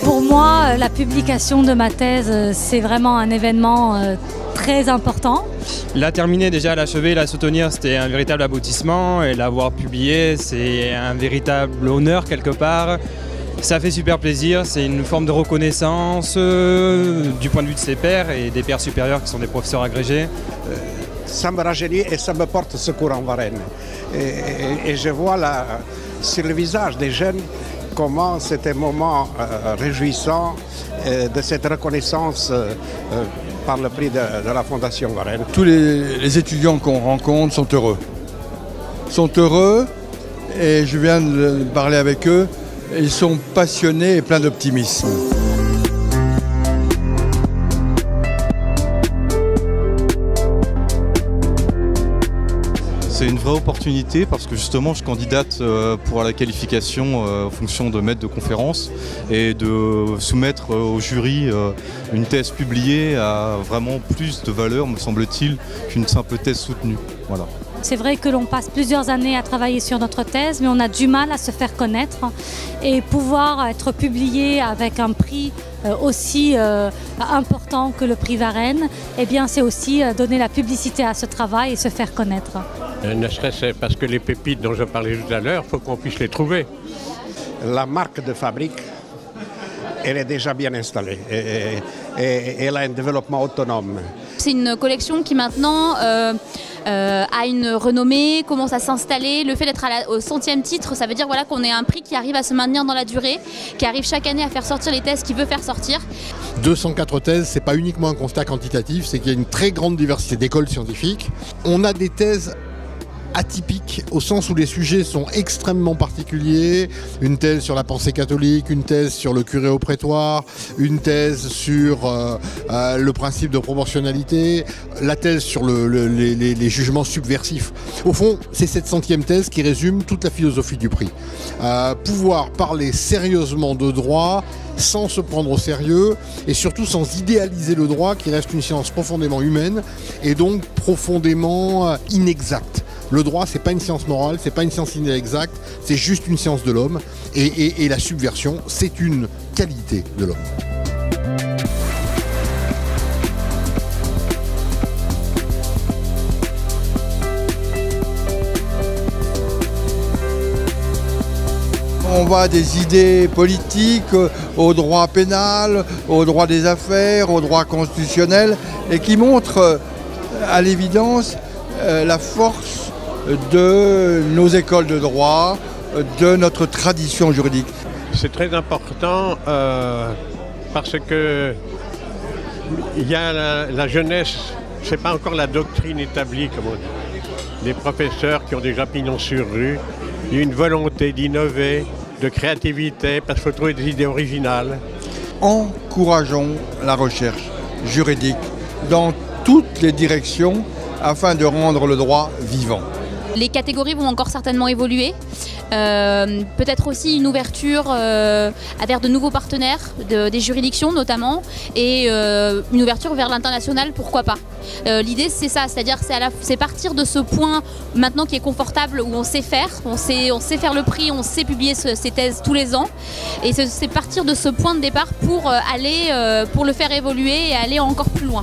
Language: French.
Pour moi, la publication de ma thèse, c'est vraiment un événement très important. La terminer déjà, l'achever, la soutenir, c'était un véritable aboutissement, et l'avoir publié, c'est un véritable honneur quelque part. Ça fait super plaisir, c'est une forme de reconnaissance du point de vue de ses pairs et des pairs supérieurs qui sont des professeurs agrégés. Ça me rajeunit et ça me porte secours en Varennes. Et je vois sur le visage des jeunes comment c'était un moment réjouissant de cette reconnaissance par le prix de la Fondation Varennes. Tous les étudiants qu'on rencontre sont heureux. Sont heureux et je viens de parler avec eux. Ils sont passionnés et pleins d'optimisme. C'est une vraie opportunité parce que justement je candidate pour la qualification en fonction de maître de conférence, et de soumettre au jury une thèse publiée a vraiment plus de valeur, me semble-t-il, qu'une simple thèse soutenue. Voilà. C'est vrai que l'on passe plusieurs années à travailler sur notre thèse, mais on a du mal à se faire connaître, et pouvoir être publié avec un prix aussi important que le prix Varennes, eh bien c'est aussi donner la publicité à ce travail et se faire connaître. Ne serait-ce parce que les pépites dont je parlais tout à l'heure, il faut qu'on puisse les trouver. La marque de fabrique, elle est déjà bien installée et elle a un développement autonome. C'est une collection qui maintenant a une renommée, commence à s'installer. Le fait d'être au 100e titre, ça veut dire voilà, qu'on ait un prix qui arrive à se maintenir dans la durée, qui arrive chaque année à faire sortir les thèses qu'il veut faire sortir. 204 thèses, ce n'est pas uniquement un constat quantitatif, c'est qu'il y a une très grande diversité d'écoles scientifiques. On a des thèses atypiques au sens où les sujets sont extrêmement particuliers, une thèse sur la pensée catholique, une thèse sur le curé au prétoire, une thèse sur le principe de proportionnalité, la thèse sur les jugements subversifs. Au fond, c'est cette 100e thèse qui résume toute la philosophie du prix. Pouvoir parler sérieusement de droit sans se prendre au sérieux et surtout sans idéaliser le droit, qui reste une science profondément humaine et donc profondément inexacte. Le droit, c'est pas une science morale, c'est pas une science inexacte, c'est juste une science de l'homme. Et la subversion, c'est une qualité de l'homme. On va des idées politiques au droit pénal, au droit des affaires, au droit constitutionnel, et qui montrent à l'évidence la force de nos écoles de droit, de notre tradition juridique. C'est très important parce que il y a la jeunesse, c'est pas encore la doctrine établie, comme on dit. Des professeurs qui ont déjà pignon sur rue, il y a une volonté d'innover, de créativité, parce qu'il faut trouver des idées originales. Encourageons la recherche juridique dans toutes les directions afin de rendre le droit vivant. Les catégories vont encore certainement évoluer. Peut-être aussi une ouverture vers de nouveaux partenaires, des juridictions notamment, et une ouverture vers l'international, pourquoi pas. L'idée c'est ça, c'est-à-dire c'est partir de ce point maintenant qui est confortable, où on sait faire faire le prix, on sait publier ces thèses tous les ans, et c'est partir de ce point de départ pour le faire évoluer et aller encore plus loin.